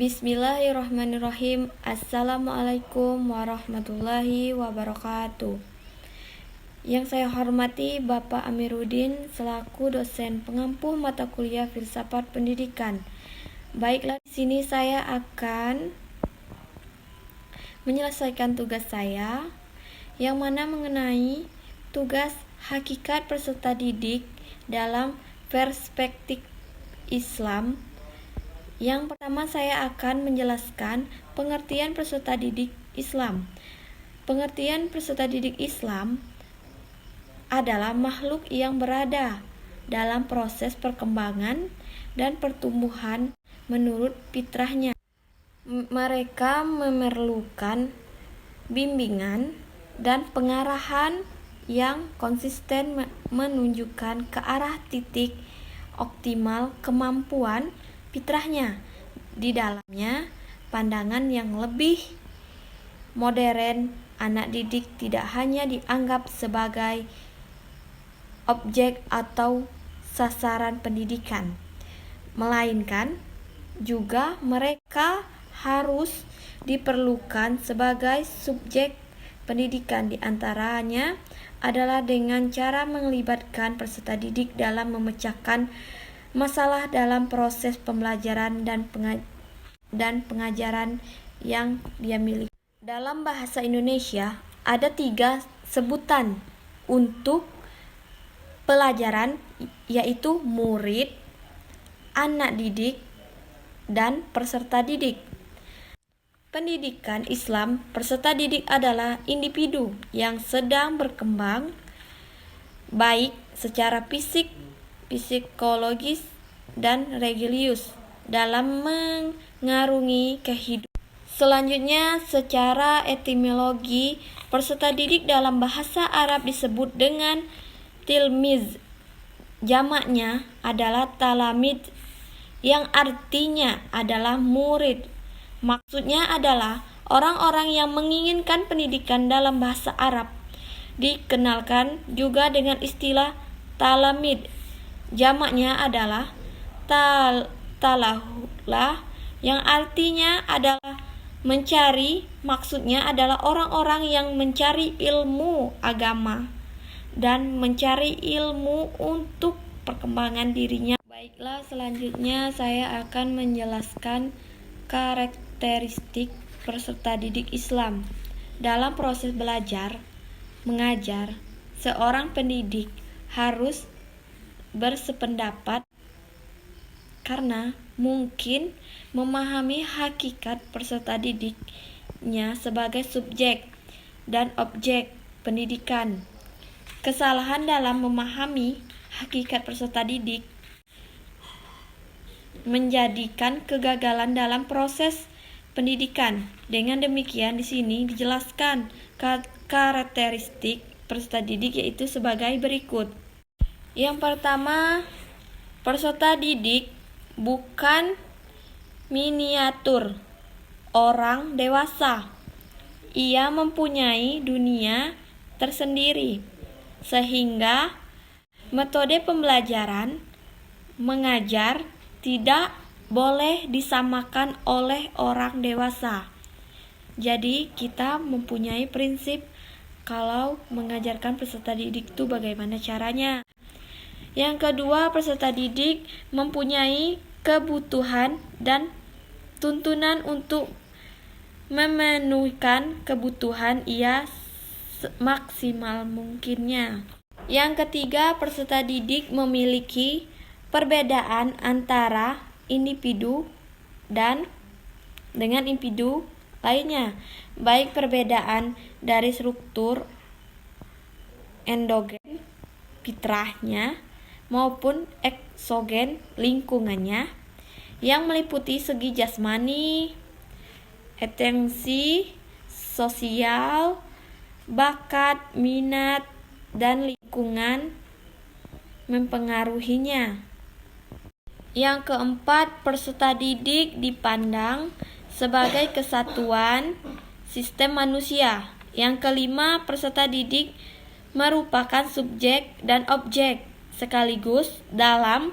Bismillahirrahmanirrahim. Assalamualaikum warahmatullahi wabarakatuh. Yang saya hormati Bapak Amiruddin selaku dosen pengampu mata kuliah Filsafat Pendidikan. Baiklah, di sini saya akan menyelesaikan tugas saya yang mana mengenai tugas hakikat peserta didik dalam perspektif Islam. Yang pertama, saya akan menjelaskan pengertian peserta didik Islam. Pengertian peserta didik Islam adalah makhluk yang berada dalam proses perkembangan dan pertumbuhan menurut fitrahnya. Mereka memerlukan bimbingan dan pengarahan yang konsisten menunjukkan ke arah titik optimal kemampuan fitrahnya. Di dalamnya, pandangan yang lebih modern, anak didik tidak hanya dianggap sebagai objek atau sasaran pendidikan, melainkan juga mereka harus diperlukan sebagai subjek pendidikan. Di antaranya adalah dengan cara melibatkan peserta didik dalam memecahkan masalah dalam proses pembelajaran dan pengajaran yang dia miliki. Dalam bahasa Indonesia ada 3 sebutan untuk pelajaran, yaitu murid, anak didik, dan peserta didik. Pendidikan Islam, peserta didik adalah individu yang sedang berkembang baik secara fisik, psikologis, dan religius dalam mengarungi kehidupan. Selanjutnya, secara etimologi, peserta didik dalam bahasa Arab disebut dengan tilmiz. Jamaknya adalah talamid, yang artinya adalah murid. Maksudnya adalah orang-orang yang menginginkan pendidikan dalam bahasa Arab. Dikenalkan juga dengan istilah talamid. Jamaknya adalah talahulah, yang artinya adalah mencari. Maksudnya adalah orang-orang yang mencari ilmu agama dan mencari ilmu untuk perkembangan dirinya. Baiklah, selanjutnya saya akan menjelaskan karakteristik peserta didik Islam. Dalam proses belajar mengajar, seorang pendidik harus bersependapat karena mungkin memahami hakikat peserta didiknya sebagai subjek dan objek pendidikan. Kesalahan dalam memahami hakikat peserta didik menjadikan kegagalan dalam proses pendidikan. Dengan demikian, di sini dijelaskan karakteristik peserta didik yaitu sebagai berikut. Yang pertama, peserta didik bukan miniatur orang dewasa. Ia mempunyai dunia tersendiri, sehingga metode pembelajaran mengajar tidak boleh disamakan oleh orang dewasa. Jadi kita mempunyai prinsip kalau mengajarkan peserta didik itu bagaimana caranya. Yang kedua, peserta didik mempunyai kebutuhan dan tuntunan untuk memenuhikan kebutuhan ia maksimal mungkinnya. Yang ketiga, peserta didik memiliki perbedaan antara individu dan dengan individu lainnya, baik perbedaan dari struktur endogen fitrahnya maupun eksogen lingkungannya, yang meliputi segi jasmani, atensi, sosial, bakat, minat, dan lingkungan mempengaruhinya. Yang keempat, peserta didik dipandang sebagai kesatuan sistem manusia. Yang kelima, peserta didik merupakan subjek dan objek sekaligus dalam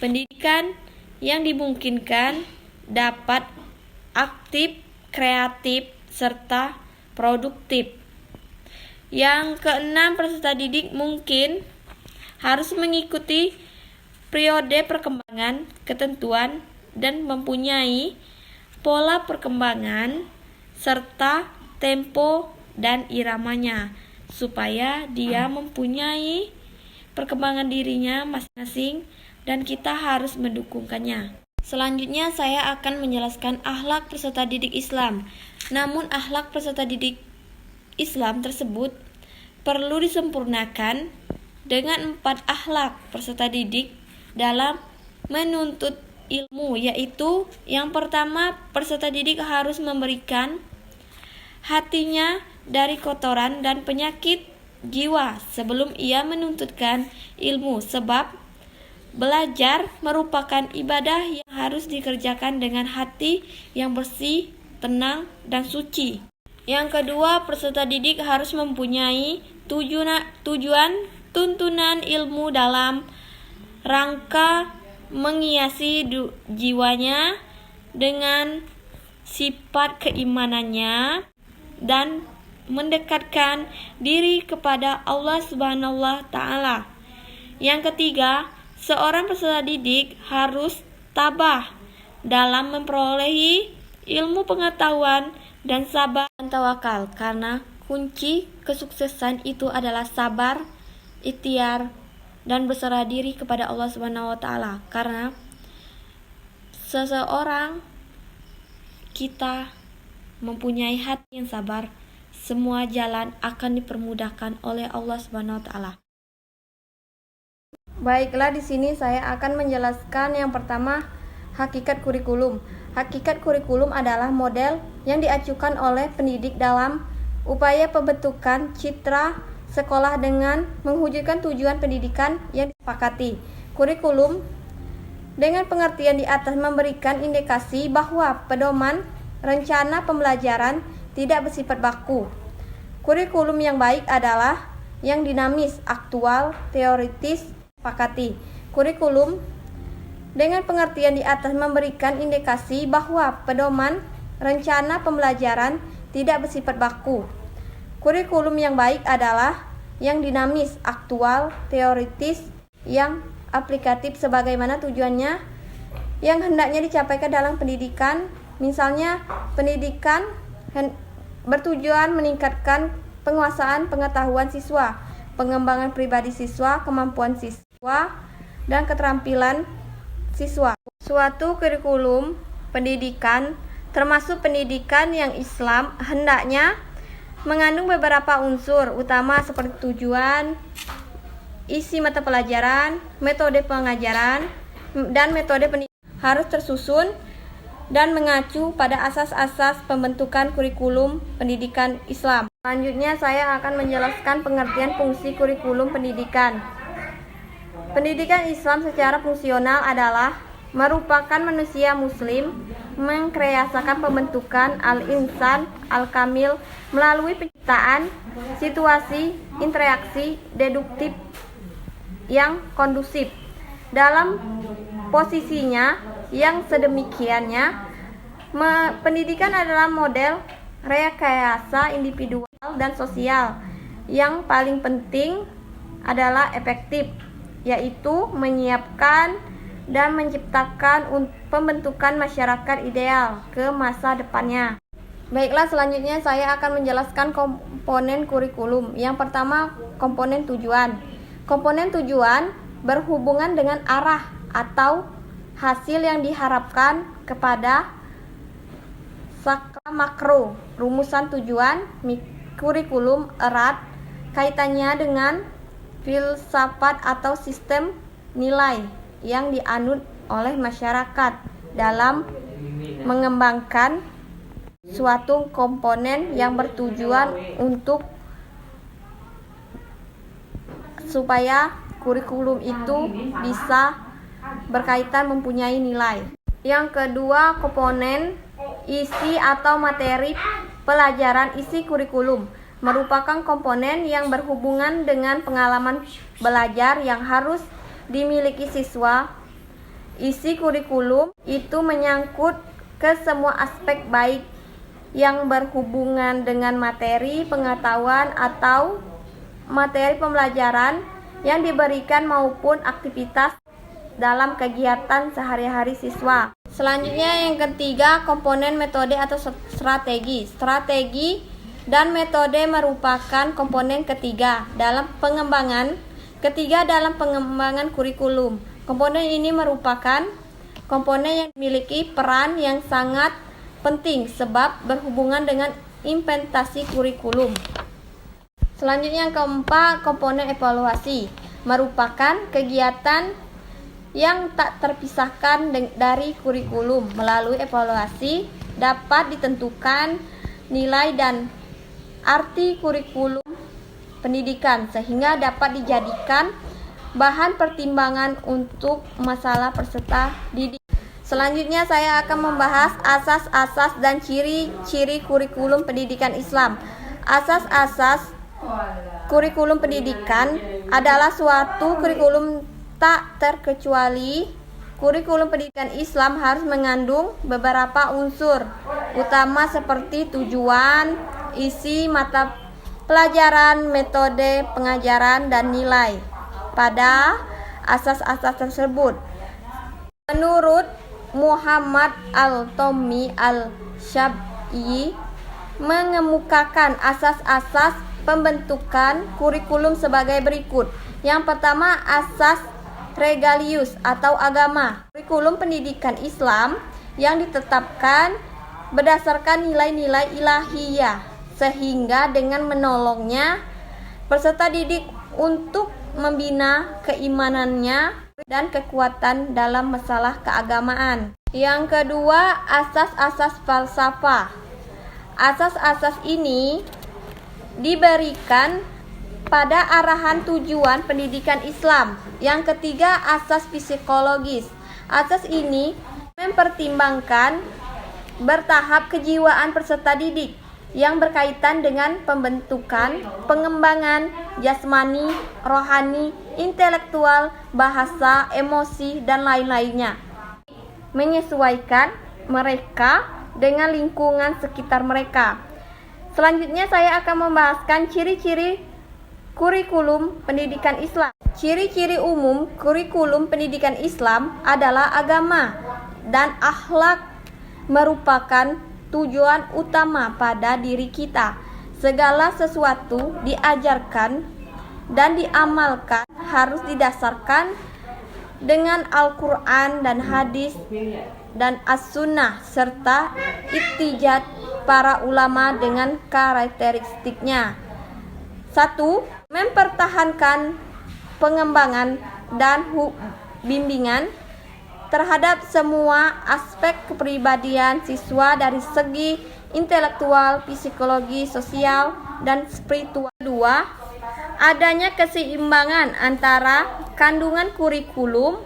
pendidikan yang dimungkinkan dapat aktif, kreatif, serta produktif. Yang keenam, peserta didik mungkin harus mengikuti periode perkembangan, ketentuan, dan mempunyai pola perkembangan serta tempo dan iramanya supaya dia mempunyai perkembangan dirinya masing-masing dan kita harus mendukungkannya. Selanjutnya saya akan menjelaskan akhlak peserta didik Islam. Namun akhlak peserta didik Islam tersebut perlu disempurnakan dengan 4 akhlak peserta didik dalam menuntut ilmu, yaitu yang pertama, peserta didik harus memberikan hatinya dari kotoran dan penyakit jiwa sebelum ia menuntutkan ilmu, sebab belajar merupakan ibadah yang harus dikerjakan dengan hati yang bersih, tenang, dan suci. Yang kedua, peserta didik harus mempunyai tujuan tuntunan ilmu dalam rangka menghiasi jiwanya dengan sifat keimanannya dan mendekatkan diri kepada Allah Subhanahu wa Ta'ala. Yang ketiga, seorang peserta didik harus tabah dalam memperolehi ilmu pengetahuan dan sabar dan tawakal, karena kunci kesuksesan itu adalah sabar, ikhtiar, dan berserah diri kepada Allah Subhanahu wa Ta'ala. Karena seseorang kita mempunyai hati yang sabar, semua jalan akan dipermudahkan oleh Allah Subhanahu wa Ta'ala. Baiklah, di sini saya akan menjelaskan yang pertama, hakikat kurikulum. Hakikat kurikulum adalah model yang diajukan oleh pendidik dalam upaya pembentukan citra sekolah dengan mewujudkan tujuan pendidikan yang disepakati. Kurikulum dengan pengertian di atas memberikan indikasi bahwa pedoman rencana pembelajaran tidak bersifat baku. Kurikulum yang baik adalah yang dinamis, aktual, teoritis, disepakati. Kurikulum dengan pengertian di atas memberikan indikasi bahwa pedoman rencana pembelajaran tidak bersifat baku. Kurikulum yang baik adalah yang dinamis, aktual, teoritis, yang aplikatif sebagaimana tujuannya yang hendaknya dicapaikan dalam pendidikan. Misalnya, pendidikan bertujuan meningkatkan penguasaan pengetahuan siswa, pengembangan pribadi siswa, kemampuan siswa, dan keterampilan siswa. Suatu kurikulum pendidikan, termasuk pendidikan yang Islam, hendaknya mengandung beberapa unsur utama seperti tujuan, isi mata pelajaran, metode pengajaran, dan metode pendidikan harus tersusun dan mengacu pada asas-asas pembentukan kurikulum pendidikan Islam. Selanjutnya saya akan menjelaskan pengertian fungsi kurikulum pendidikan. Pendidikan Islam secara fungsional adalah merupakan manusia muslim mengkreasikan pembentukan al-insan al-kamil melalui penciptaan situasi interaksi deduktif yang kondusif. Dalam posisinya yang sedemikiannya, pendidikan adalah model rekayasa individual dan sosial. Yang paling penting adalah efektif, yaitu menyiapkan dan menciptakan pembentukan masyarakat ideal ke masa depannya. Baiklah, selanjutnya saya akan menjelaskan komponen kurikulum. Yang pertama, komponen tujuan. Komponen tujuan berhubungan dengan arah atau hasil yang diharapkan kepada skala makro. Rumusan tujuan kurikulum erat kaitannya dengan filsafat atau sistem nilai yang dianut oleh masyarakat dalam mengembangkan suatu komponen yang bertujuan untuk supaya kurikulum itu bisa berkaitan mempunyai nilai. Yang kedua, komponen isi atau materi pelajaran. Isi kurikulum merupakan komponen yang berhubungan dengan pengalaman belajar yang harus dimiliki siswa. Isi kurikulum itu menyangkut ke semua aspek baik yang berhubungan dengan materi pengetahuan atau materi pembelajaran yang diberikan maupun aktivitas dalam kegiatan sehari-hari siswa. Selanjutnya yang ketiga, komponen metode atau strategi. Strategi dan metode merupakan komponen ketiga dalam pengembangan kurikulum. Komponen ini merupakan komponen yang memiliki peran yang sangat penting sebab berhubungan dengan implementasi kurikulum. Selanjutnya yang keempat, komponen evaluasi merupakan kegiatan yang tak terpisahkan dari kurikulum. Melalui evaluasi dapat ditentukan nilai dan arti kurikulum pendidikan sehingga dapat dijadikan bahan pertimbangan untuk masalah peserta didik. Selanjutnya saya akan membahas asas-asas dan ciri-ciri kurikulum pendidikan Islam. Asas-asas kurikulum pendidikan adalah suatu kurikulum tak terkecuali kurikulum pendidikan Islam harus mengandung beberapa unsur utama seperti tujuan, isi mata pelajaran, metode pengajaran, dan nilai pada asas-asas tersebut. Menurut Muhammad Al-Tommi Al-Syab'i mengemukakan asas-asas pembentukan kurikulum sebagai berikut. Yang pertama, asas regalius atau agama. Kurikulum pendidikan Islam yang ditetapkan berdasarkan nilai-nilai ilahiyah sehingga dengan menolongnya peserta didik untuk membina keimanannya dan kekuatan dalam masalah keagamaan. Yang kedua, asas-asas falsafah. Asas-asas ini diberikan pada arahan tujuan pendidikan Islam. Yang ketiga, asas psikologis. Asas ini mempertimbangkan bertahap kejiwaan peserta didik yang berkaitan dengan pembentukan, pengembangan jasmani, rohani, intelektual, bahasa, emosi, dan lain-lainnya. Menyesuaikan mereka dengan lingkungan sekitar mereka. Selanjutnya saya akan membahaskan ciri-ciri kurikulum pendidikan Islam. Ciri-ciri umum kurikulum pendidikan Islam adalah agama dan akhlak merupakan tujuan utama pada diri kita. Segala sesuatu diajarkan dan diamalkan harus didasarkan dengan Al-Quran dan hadis dan As-Sunnah serta ittijad para ulama dengan karakteristiknya. 1. Mempertahankan pengembangan dan bimbingan terhadap semua aspek kepribadian siswa dari segi intelektual, psikologi, sosial, dan spiritual. 2. Adanya keseimbangan antara kandungan kurikulum,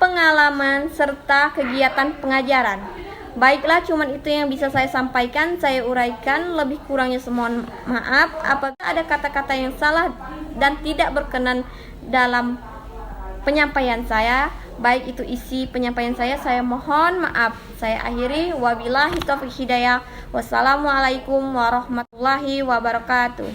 pengalaman, serta kegiatan pengajaran. Baiklah, cuman itu yang bisa saya sampaikan, saya uraikan. Lebih kurangnya mohon maaf apabila ada kata-kata yang salah dan tidak berkenan dalam penyampaian saya, baik itu isi penyampaian saya mohon maaf. Saya akhiri, wabillahi taufiq hidayah. Wassalamualaikum warahmatullahi wabarakatuh.